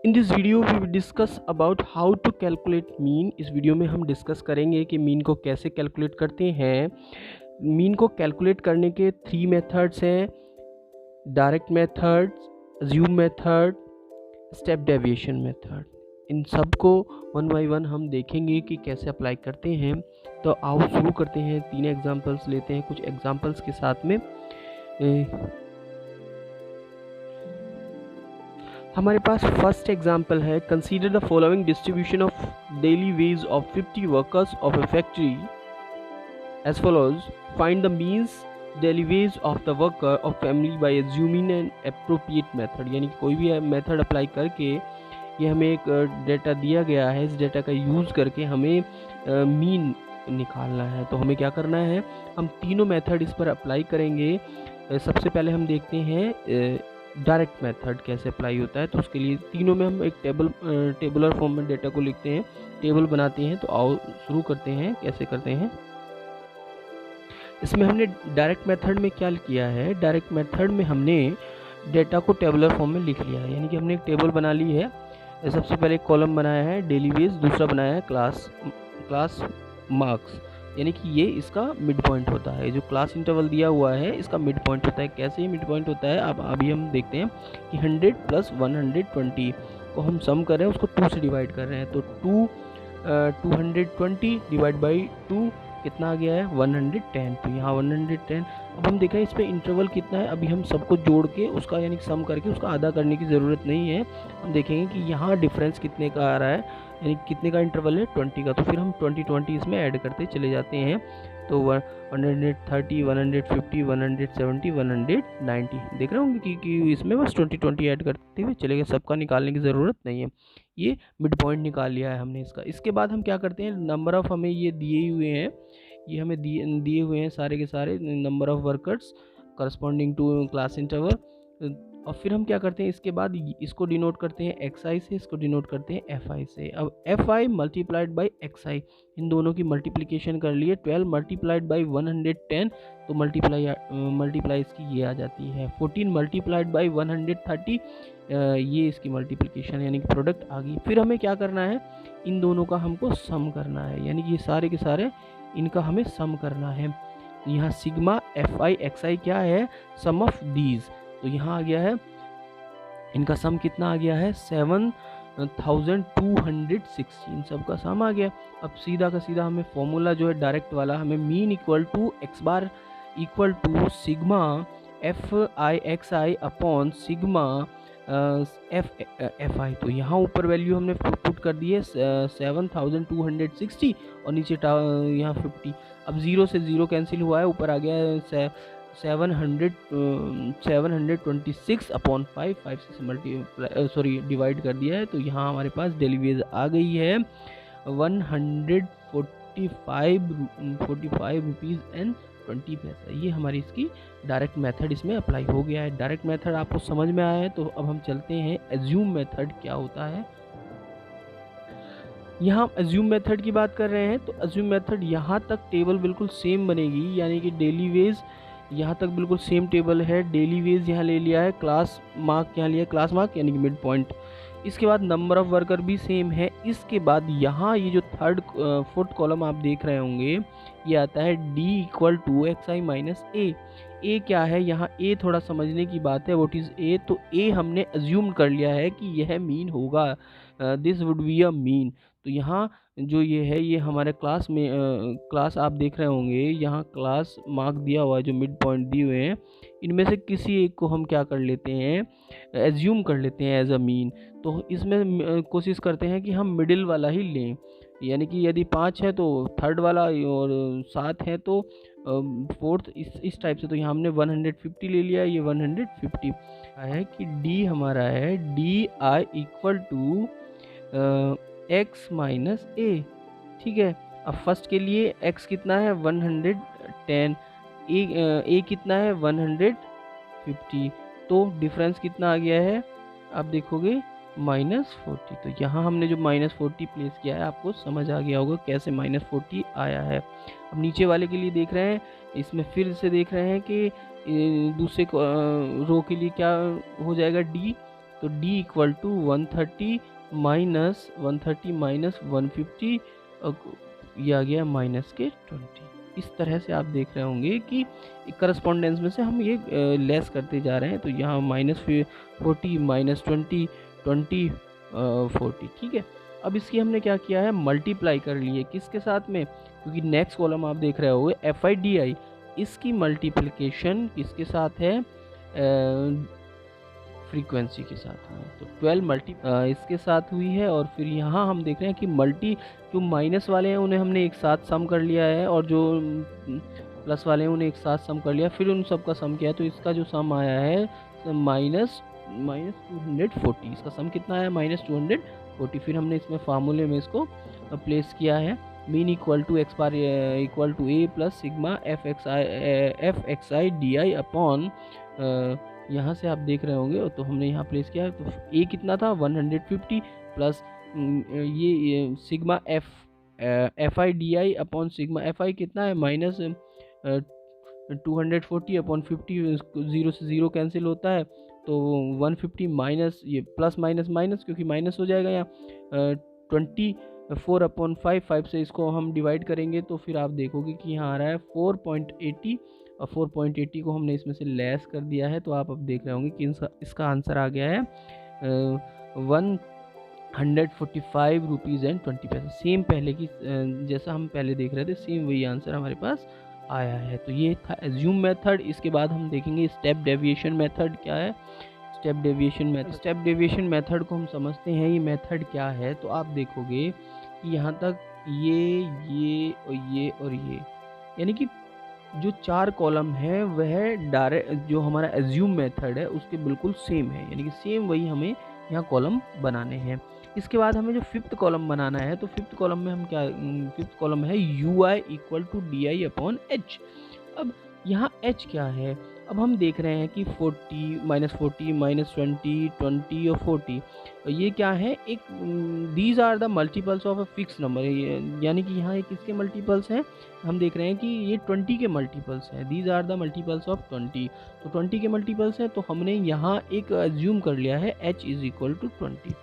In this video we will discuss about how to calculate mean. इस video में हम discuss करेंगे कि मीन को कैसे कैलकुलेट करते हैं। मीन को कैलकुलेट करने के 3 मेथड्स हैं: direct method, assume method, step deviation method. इन सब को वन बाय वन हम देखेंगे कि कैसे अप्लाई करते हैं। तो आओ शुरू करते हैं। 3 एग्जांपल्स लेते हैं। कुछ एग्जांपल्स के साथ में हमारे पास फर्स्ट एग्जाम्पल है, consider the following distribution of daily wage of 50 workers of a factory as follows. Find the means daily wage of the worker of family by assuming an appropriate method. यानी कि कोई भी method apply करके ये हमें एक data दिया गया है, इस डेटा का यूज़ करके हमें मीन निकालना है। तो हमें क्या करना है, हम तीनों मेथड इस पर अप्लाई करेंगे। सबसे पहले हम देखते हैं डायरेक्ट मेथड कैसे अप्लाई होता है। तो उसके लिए तीनों में हम एक टेबुलर फॉर्म में डेटा को लिखते हैं, टेबल बनाते हैं। तो आओ शुरू करते हैं। कैसे करते हैं, इसमें हमने डायरेक्ट मेथड में क्या किया है, डायरेक्ट मेथड में हमने डेटा को टेबुलर फॉर्म में लिख लिया है। यानी कि हमने एक टेबल बना ली है। सबसे पहले एक कॉलम बनाया है डेली वेज, दूसरा बनाया है क्लास मार्क्स। यानी कि ये इसका मिड पॉइंट होता है। जो क्लास इंटरवल दिया हुआ है इसका मिड पॉइंट होता है। कैसे मिड पॉइंट होता है, अब अभी हम देखते हैं कि 100 प्लस 120 को हम सम कर रहे हैं, उसको 2 से डिवाइड कर रहे हैं। तो 220 डिवाइड बाई 2 कितना आ गया है, 110। तो यहाँ 110। अब हम देखें इस पर इंटरवल कितना है। अभी हम सबको जोड़ के उसका यानी सम करके उसका आधा करने की ज़रूरत नहीं है। हम देखेंगे कि यहाँ डिफरेंस कितने का आ रहा है, यानी कितने का इंटरवल है, 20 का। तो फिर हम 20 इसमें ऐड करते चले जाते हैं। तो 130, 150, 170, 190 देख रहे होंगे कि इसमें बस 20 ऐड करते हुए चले गए, सबका निकालने की ज़रूरत नहीं है। ये मिड पॉइंट निकाल लिया है हमने इसका। इसके बाद हम क्या करते हैं, नंबर ऑफ़ हमें ये दिए हुए हैं, ये हमें दिए हुए हैं सारे के सारे number of workers corresponding to class interval. और फिर हम क्या करते हैं, इसके बाद इसको डिनोट करते हैं XI से, इसको डिनोट करते हैं FI से। अब FI मल्टीप्लाइड बाई XI, इन दोनों की मल्टीप्लिकेशन कर लिए। 12 मल्टीप्लाइड बाई 110, तो मल्टीप्लाई इसकी ये आ जाती है। 14 मल्टीप्लाइड बाई 130, ये इसकी मल्टीप्लिकेशन यानी कि प्रोडक्ट आ गई। फिर हमें क्या करना है, इन दोनों का हमको सम करना है। यानी कि ये सारे के सारे इनका हमें सम करना है। यहाँ सिग्मा FI XI क्या है, सम ऑफ दीज। तो यहाँ आ गया है इनका सम कितना आ गया है, 7260। इन सब का सम आ गया। अब सीधा का सीधा हमें फॉर्मूला जो है डायरेक्ट वाला, हमें mean equal to x bar equal to sigma FI XI upon sigma FI। तो यहाँ ऊपर वैल्यू हमने पुट कर दी है 7260 और नीचे यहाँ 50। अब 0 से 0 कैंसिल हुआ है, ऊपर आ गया है 726 अपॉन 5 से डिवाइड कर दिया है। तो यहाँ हमारे पास डेली वेज आ गई है 145 रुपीज़ एंड 20 पैसा। ये हमारी इसकी डायरेक्ट मेथड इसमें अप्लाई हो गया है। डायरेक्ट मेथड आपको समझ में आया है। तो अब हम चलते हैं एज्यूम मेथड क्या होता है। यहाँ एज्यूम मेथड की बात कर रहे हैं। तो एज्यूम मेथड यहाँ तक टेबल बिल्कुल सेम बनेगी, यानी कि डेली वेज यहाँ तक बिल्कुल सेम टेबल है। डेली वेज यहाँ ले लिया है, क्लास मार्क यहाँ लिया है, क्लास मार्क यानी कि मिड पॉइंट। इसके बाद नंबर ऑफ़ वर्कर भी सेम है। इसके बाद यहाँ ये जो फोर्थ कॉलम आप देख रहे होंगे, ये आता है D equal to XI minus A। A क्या है, यहाँ A थोड़ा समझने की बात है। What is A? तो A हमने एज्यूम कर लिया है कि यह मीन होगा, this would be a mean. तो यहाँ जो ये है, ये हमारे क्लास में क्लास आप देख रहे होंगे, यहाँ क्लास मार्क दिया हुआ है, जो मिड पॉइंट दिए हुए हैं, इनमें से किसी एक को हम क्या कर लेते हैं, एज्यूम कर लेते हैं एज अ मीन। तो इसमें कोशिश करते हैं कि हम मिडिल वाला ही लें। यानी कि यदि 5 है तो थर्ड वाला, और 7 है तो फोर्थ, इस टाइप से। तो यहाँ हमने 150 ले लिया, ये 150 है कि D हमारा है DI equal to X minus A। ठीक है। अब फर्स्ट के लिए X कितना है, 110, A कितना है, 150। तो डिफरेंस कितना आ गया है, आप देखोगे -40। तो यहाँ हमने जो -40 प्लेस किया है, आपको समझ आ गया होगा कैसे -40 आया है। अब नीचे वाले के लिए देख रहे हैं, इसमें फिर से देख रहे हैं कि दूसरे रो के लिए क्या हो जाएगा, D। तो d इक्वल टू 130 माइनस 150 ये आ गया माइनस के 20। इस तरह से आप देख रहे होंगे कि करस्पॉन्डेंस में से हम ये लेस करते जा रहे हैं। तो यहाँ -40 -20 20 40, ठीक है। अब इसकी हमने क्या किया है, मल्टीप्लाई कर लिए किसके साथ में, क्योंकि नेक्स्ट कॉलम आप देख रहे होंगे FIDI, इसकी मल्टीप्लिकेशन किसके साथ है, फ्रीक्वेंसी के साथ में। तो 12 इसके साथ हुई है। और फिर यहाँ हम देख रहे हैं कि जो माइनस वाले हैं उन्हें हमने एक साथ सम कर लिया है, और जो प्लस वाले हैं उन्हें एक साथ सम कर लिया, फिर उन सब का सम किया। तो इसका जो सम आया है -240, इसका सम कितना आया, -240। फिर हमने इसमें फार्मूले में इसको प्लेस किया है, mean equal to x bar equal to a plus sigma fxi di upon, यहाँ से आप देख रहे होंगे तो हमने यहाँ प्लेस किया है। तो a कितना था 150 प्लस ये sigma fi di upon sigma fi कितना है -240 अपॉन 50, 0 से 0 कैंसिल होता है। तो 150 माइनस ये प्लस माइनस माइनस, क्योंकि माइनस हो जाएगा यहाँ 24 अपॉन 5 से इसको हम डिवाइड करेंगे तो फिर आप देखोगे कि यहाँ आ रहा है 4.80, और 4.80 को हमने इसमें से लेस कर दिया है। तो आप अब देख रहे होंगे कि इसका आंसर आ गया है 145 रुपीज़ एंड 20 पैसे। सेम पहले की जैसा हम पहले देख रहे थे, सेम वही आंसर हमारे पास आया है। तो ये था एज्यूम मेथड। इसके बाद हम देखेंगे स्टेप डेविएशन मेथड क्या है। स्टेप डेविएशन मेथड को हम समझते हैं, ये मेथड क्या है। तो आप देखोगे कि यहाँ तक ये और ये, यानी कि जो 4 कॉलम है वह डायरेक्ट जो हमारा एज्यूम मेथड है उसके बिल्कुल सेम है, यानी कि सेम वही हमें यहाँ कॉलम बनाने हैं। इसके बाद हमें जो 5th कॉलम बनाना है, तो 5th कॉलम में हम क्या, 5th कॉलम है UI equal to DI upon H। अब यहाँ H क्या है, अब हम देख रहे हैं कि 40 -20 20 और 40, ये क्या है, एक these are the multiples of a fix number, यानी कि यहाँ एक इसके मल्टीपल्स हैं। हम देख रहे हैं कि ये 20 के मल्टीपल्स हैं, these are the multiples of 20। तो 20 के मल्टीपल्स हैं, तो हमने यहाँ एक एज्यूम कर लिया है H इज इक्वल टू 20।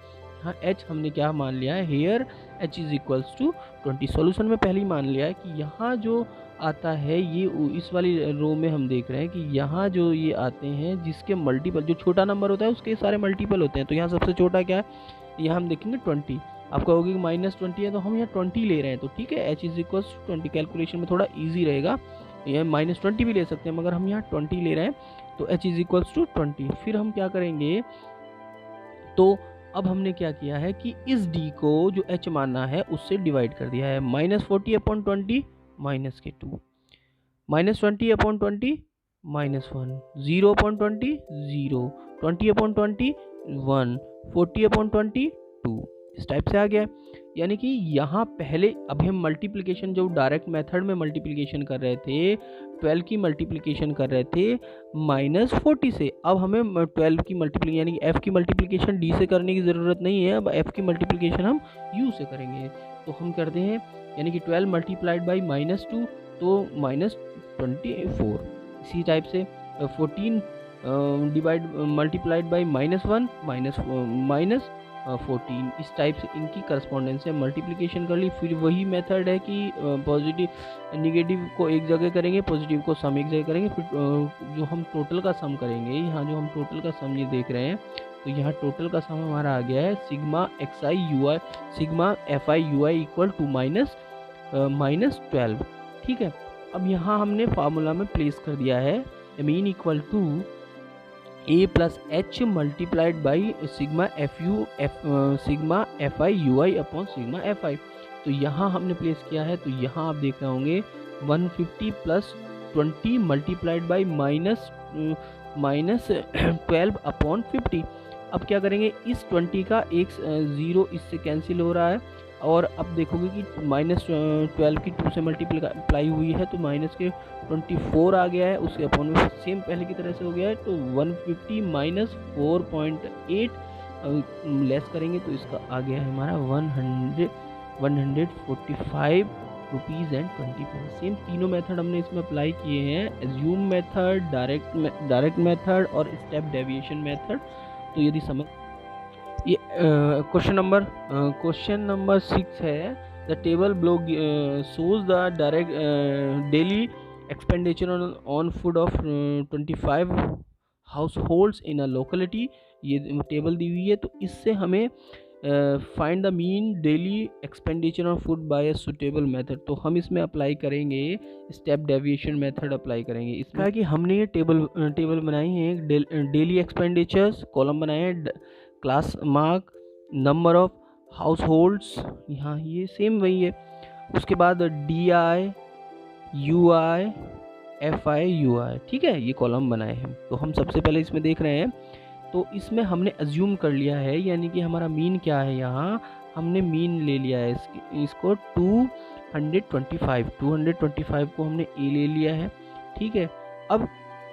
हाँ, H हमने क्या मान लिया है, here H is equals to 20। Solution में पहले ही मान लिया है कि यहाँ जो आता है ये इस वाली रो में हम देख रहे हैं कि यहाँ जो ये आते हैं जिसके मल्टीपल, जो छोटा नंबर होता है उसके सारे मल्टीपल होते हैं। तो यहाँ सबसे छोटा क्या है, यहाँ हम देखेंगे 20। आप कहोगे कि -20 है, तो हम यहाँ 20 ले रहे हैं, तो ठीक है, H is equals to 20। Calculation में थोड़ा ईजी रहेगा, यह -20 भी ले सकते हैं, मगर हम यहाँ 20 ले रहे हैं, तो H इज इक्वल्स टू 20। फिर हम क्या करेंगे, तो अब हमने क्या किया है कि इस D को जो H मानना है उससे डिवाइड कर दिया है। -40 अपॉन 20 माइनस के 2, -20 अपॉन 20 -1, 0 अपॉन 20 0, 20 अपॉन 20 1, 40 अपॉन 20 2, इस टाइप से आ गया। यानी कि यहाँ पहले अभी हम मल्टीप्लिकेशन जो डायरेक्ट मेथड में मल्टीप्लिकेशन कर रहे थे, 12 की मल्टीप्लिकेशन कर रहे थे -40 से, अब हमें 12 की मल्टीप्लिकेशन यानी कि F की मल्टीप्लिकेशन D से करने की ज़रूरत नहीं है, अब F की मल्टीप्लिकेशन हम U से करेंगे। तो हम करते हैं, यानी कि 12 मल्टीप्लाइड बाई -2 तो -24, इसी टाइप से 14 मल्टीप्लाइड बाई -1 -14, इस टाइप से इनकी करस्पॉन्डेंस से मल्टीप्लिकेशन कर ली। फिर वही मेथड है कि पॉजिटिव निगेटिव को एक जगह करेंगे, पॉजिटिव को सम एक जगह करेंगे, फिर जो हम टोटल का सम करेंगे, यहाँ जो हम टोटल का सम ये देख रहे हैं, तो यहाँ टोटल का सम हमारा आ गया है sigma fi ui equal to -12, ठीक है। अब यहाँ हमने फार्मूला में प्लेस कर दिया है mean equal to a plus H multiplied by sigma fi ui upon sigma fi। तो यहाँ हमने प्लेस किया है, तो यहाँ आप देख रहे होंगे 150 प्लस 20 मल्टीप्लाइड बाई -12 अपॉन 50। अब क्या करेंगे, इस 20 का एक 0 इससे कैंसिल हो रहा है, और अब देखोगे कि -12 की 2 से मल्टीप्लाई हुई है, तो माइनस के 24 आ गया है, उसके अपॉन में सेम पहले की तरह से हो गया है। तो 150 माइनस 4.8 लेस करेंगे तो इसका आ गया है हमारा 145 रुपीज़ एंड 20 पैसे। सेम तीनों मेथड हमने इसमें अप्लाई किए हैं, एज्यूम मेथड, डायरेक्ट मेथड और स्टेप डेविएशन मेथड। तो यदि समझ ये क्वेश्चन नंबर 6 है। The table blow shows the direct daily expenditure on food of 25 households in a locality। ये टेबल दी हुई है, तो इससे हमें find the mean daily expenditure on food by a suitable method. तो हम इसमें अप्लाई करेंगे स्टेप डेविएशन मेथड अप्लाई करेंगे। इसमें कि हमने ये टेबल बनाई है, डेली एक्सपेंडिचर्स कॉलम बनाए हैं, class mark, number of house holds, यहाँ ये सेम वही है। उसके बाद DI UI FI UI, ठीक है, ये कॉलम बनाए हैं। तो हम सबसे पहले इसमें देख रहे हैं, तो इसमें हमने अज्यूम कर लिया है, यानी कि हमारा मीन क्या है, यहाँ हमने मीन ले लिया है इसको 225 को हमने ए ले लिया है, ठीक है। अब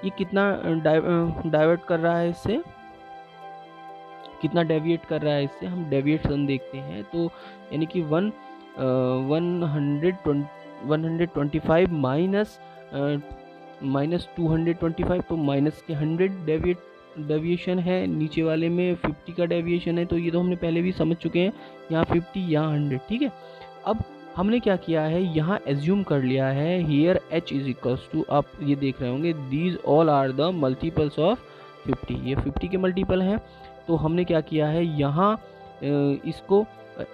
ये कितना डाइवर्ट कर रहा है, इससे कितना डेविएट कर रहा है, इससे हम डेविएशन देखते हैं। तो यानी कि 125 माइनस 225, तो माइनस के 100 डेविएशन है, नीचे वाले में 50 का डेविएशन है। तो ये तो हमने पहले भी समझ चुके हैं, यहाँ 50 यहाँ 100, ठीक है। अब हमने क्या किया है, यहाँ एज्यूम कर लिया है here h is equals to, आप ये देख रहे होंगे, these all are the multiples of 50, ये 50 के मल्टीपल हैं। तो हमने क्या किया है, यहाँ इसको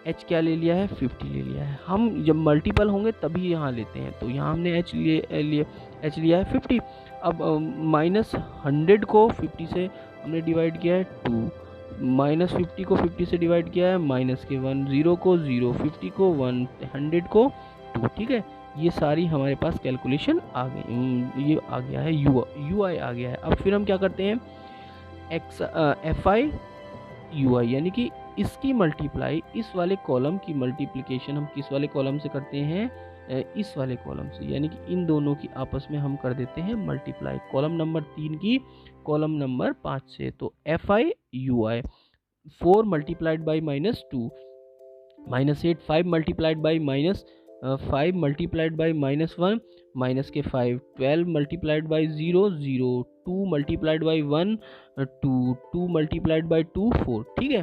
h क्या ले लिया है, 50 ले लिया है। हम जब मल्टीपल होंगे तभी यहाँ लेते हैं, तो यहाँ हमने h लिया है 50। अब माइनस 100 को 50 से हमने डिवाइड किया है 2, माइनस 50 को 50 से डिवाइड किया है माइनस के 1, 0 को 0, 50 को 1, 100 को 2, ठीक है। ये सारी हमारे पास कैलकुलेशन आ गई, ये आ गया है UI आ गया है। अब फिर हम क्या करते हैं, FI UI, यानी कि इसकी मल्टीप्लाई, इस वाले कॉलम की मल्टीप्लिकेशन हम किस वाले कॉलम से करते हैं, इस वाले कॉलम से, यानी कि इन दोनों की आपस में हम कर देते हैं मल्टीप्लाई, कॉलम नंबर 3 की कॉलम नंबर 5 से। तो FI UI 4 multiplied by minus 2 minus 8, 5 multiplied by minus 5 multiplied by minus 1 minus के 5, 12 multiplied by 0 0, 2 multiplied by 1 2, 2 multiplied by 2 4, ठीक है।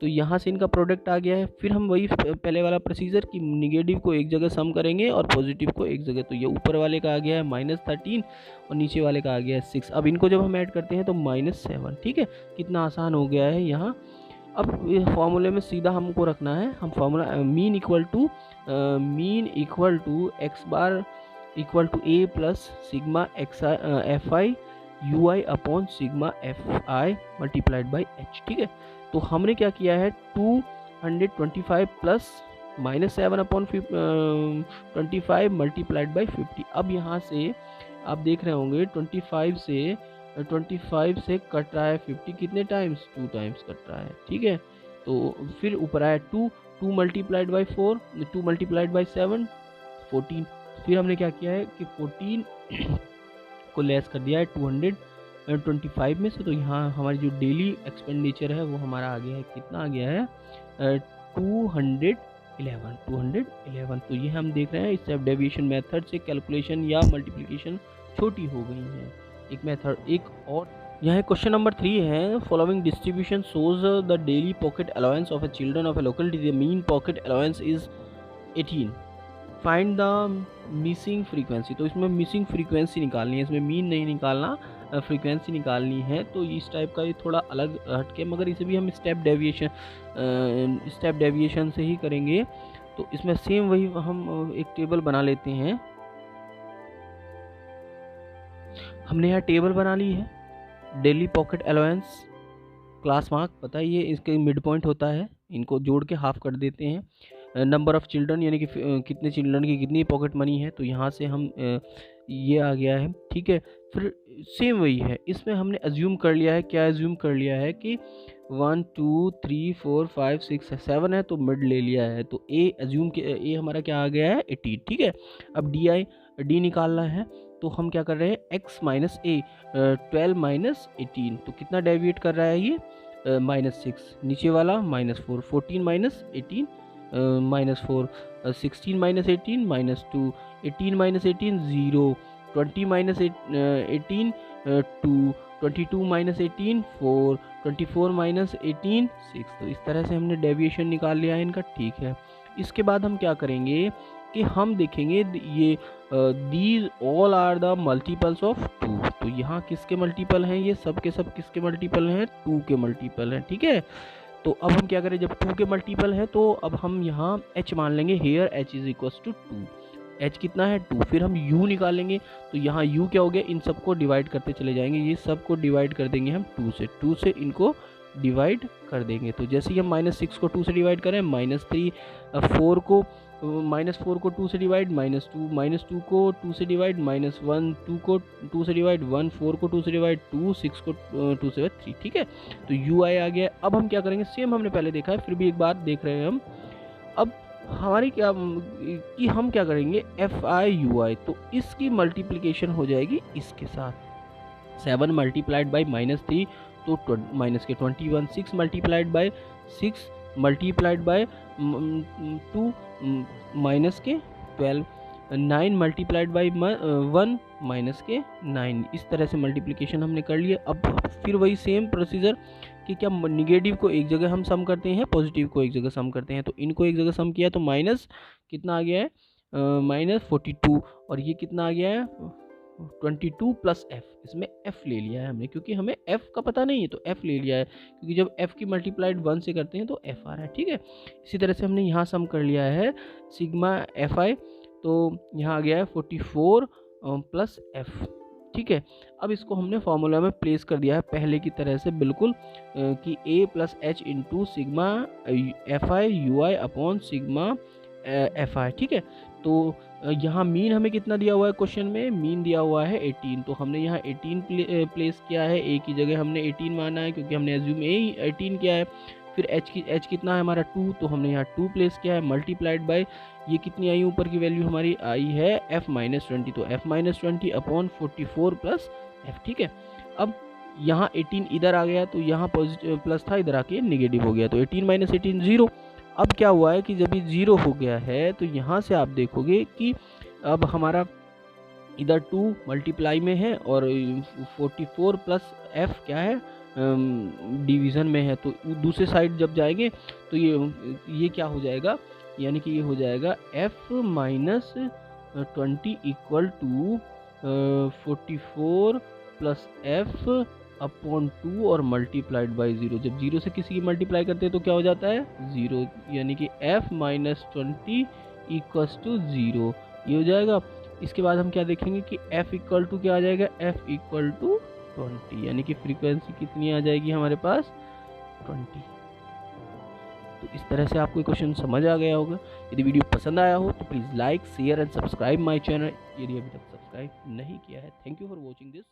तो यहाँ से इनका प्रोडक्ट आ गया है। फिर हम वही पहले वाला प्रोसीजर कि निगेटिव को एक जगह सम करेंगे और पॉजिटिव को एक जगह। तो ये ऊपर वाले का आ गया है -13 और नीचे वाले का आ गया है 6। अब इनको जब हम ऐड करते हैं तो -7, ठीक है। कितना आसान हो गया है यहाँ। अब फॉर्मूले में सीधा हमको रखना है, हम formula mean equal to X bar equal to A plus sigma F I U I upon sigma F I multiplied by H, ठीक है। तो हमने क्या किया है 225 प्लस -7 अपॉन 25 मल्टीप्लाइड बाई 50। अब यहाँ से आप देख रहे होंगे 25 से कट रहा है 50 कितने टाइम्स, 2 टाइम्स कट रहा है, ठीक है। तो फिर ऊपर आया 2 मल्टीप्लाइड बाई 4, 2 मल्टीप्लाइड बाई 7 14। फिर हमने क्या किया है कि 14 को लेस कर दिया है 225 में से। तो यहाँ हमारी जो डेली एक्सपेंडिचर है वो हमारा आ गया है, कितना आ गया है 211। तो ये हम देख रहे हैं स्टेप डेविएशन मेथड से कैलकुलेशन या मल्टीप्लिकेशन छोटी हो गई है। एक मेथड एक और यहाँ क्वेश्चन नंबर 3 है, following distribution shows the daily pocket allowance of A children of A locality, the mean pocket allowance is 18, find the missing frequency. तो इसमें मिसिंग फ्रीक्वेंसी निकालनी है, इसमें मीन नहीं निकालना, फ्रीक्वेंसी निकालनी है। तो इस टाइप का ये थोड़ा अलग हटके, मगर इसे भी हम स्टेप डेविएशन से ही करेंगे। तो इसमें सेम वही हम एक टेबल बना लेते हैं। हमने यहाँ टेबल बना ली है, daily pocket allowance, class mark पता ही है इसके मिड पॉइंट होता है, इनको जोड़ के हाफ कर देते हैं। नंबर ऑफ़ चिल्ड्रन यानी कि कितने चिल्ड्रन की कितनी पॉकेट मनी है, तो यहाँ से हम ये आ गया है, ठीक है। फिर सेम वही है, इसमें हमने अज्यूम कर लिया है, क्या अज्यूम कर लिया है कि 1 2 3 4 5 6 7 है, तो मिड ले लिया है। तो ए अज्यूम के ए हमारा क्या आ गया है 18, ठीक है। अब डी निकालना है, तो हम क्या कर रहे हैं x माइनस ए 12 माइनस 18, तो कितना डेविएट कर रहा है ये -6, नीचे वाला -4, 14 minus 18 -4, 16 minus 18 -2, 18 minus 18 0, 20 minus 18 2, 22 minus 18 4, 24 minus 18 6। तो इस तरह से हमने डेविएशन निकाल लिया है इनका, ठीक है। इसके बाद हम क्या करेंगे कि हम देखेंगे ये these all are the multiples of 2। तो यहाँ किसके मल्टीपल हैं, ये सब के सब किसके मल्टीपल हैं, 2 के मल्टीपल हैं, ठीक है। तो अब हम क्या करें, जब 2 के मल्टीपल है तो अब हम यहाँ h मान लेंगे, here h is equal to 2। h कितना है 2, फिर हम u निकालेंगे। तो यहाँ u क्या हो गया, इन सबको डिवाइड करते चले जाएंगे, ये सबको डिवाइड कर देंगे हम 2 से इनको डिवाइड कर देंगे। तो जैसे ही हम -6 को 2 से डिवाइड करें, -4 को 2 से डिवाइड, -2 को 2 से डिवाइड, -1 2 को 2 से डिवाइड, 1 4 को 2 से डिवाइड, 2 6 को 2 से 3, ठीक है। तो ui आ गया। अब हम क्या करेंगे, सेम हमने पहले देखा है, फिर भी एक बात देख रहे हैं हम। अब हमारी क्या कि हम क्या करेंगे, fi ui, तो इसकी मल्टीप्लिकेशन हो जाएगी इसके साथ। 7 मल्टीप्लाइड बाई -3 तो माइनस के 21, 6 multiplied by 6 multiplied by 2 minus के 12, 9 मल्टीप्लाइड बाई 1 माइनस के 9। इस तरह से मल्टीप्लिकेशन हमने कर लिया। अब फिर वही सेम प्रोसीजर कि क्या निगेटिव को एक जगह हम सम करते हैं, पॉजिटिव को एक जगह सम करते हैं। तो इनको एक जगह सम किया तो माइनस कितना आ गया है, -42, और ये कितना आ गया है 22 प्लस f। इसमें f ले लिया है हमने, क्योंकि हमें f का पता नहीं है तो f ले लिया है, क्योंकि जब f की मल्टीप्लाइड 1 से करते हैं तो f आ रहा है, ठीक है। इसी तरह से हमने यहाँ सम कर लिया है सिग्मा fi, तो यहाँ आ गया है 44 प्लस f, ठीक है। अब इसको हमने फॉर्मूला में प्लेस कर दिया है पहले की तरह से बिल्कुल, कि a plus h into sigma fi ui upon sigma fi, ठीक है। तो यहाँ मीन हमें कितना दिया हुआ है, क्वेश्चन में मीन दिया हुआ है 18, तो हमने यहाँ 18 प्लेस किया है, a की जगह हमने 18 माना है क्योंकि हमने एज्यूम a 18 किया है। फिर h कितना है हमारा 2, तो हमने यहाँ 2 प्लेस किया है, मल्टीप्लाइड बाय ये कितनी आई, ऊपर की वैल्यू हमारी आई है f-20, तो f-20 अपॉन 44 प्लस f, ठीक है। अब यहाँ 18 इधर आ गया तो यहाँ पॉजिटिव प्लस था, इधर आके नेगेटिव हो गया, तो 18 - 18 0। अब क्या हुआ है कि जब ये 0 हो गया है तो यहाँ से आप देखोगे कि अब हमारा इधर 2 मल्टीप्लाई में है और 44 प्लस f क्या है, डिवीज़न में है। तो दूसरे साइड जब जाएंगे तो ये क्या हो जाएगा, यानी कि ये हो जाएगा f-20 equal to 44 plus f upon 2 और मल्टीप्लाइड बाई 0। जब 0 से किसी की मल्टीप्लाई करते हैं तो क्या हो जाता है 0, यानी कि f-20 इक्वल्स टू 0, ये हो जाएगा। इसके बाद हम क्या देखेंगे कि f इक्वल टू क्या आ जाएगा, f इक्वल टू 20, यानी कि फ्रीक्वेंसी कितनी आ जाएगी हमारे पास 20। तो इस तरह से आपको क्वेश्चन समझ आ गया होगा। यदि वीडियो पसंद आया हो तो please like share and subscribe my channel, यदि अभी तक सब्सक्राइब नहीं किया है। Thank you for watching this.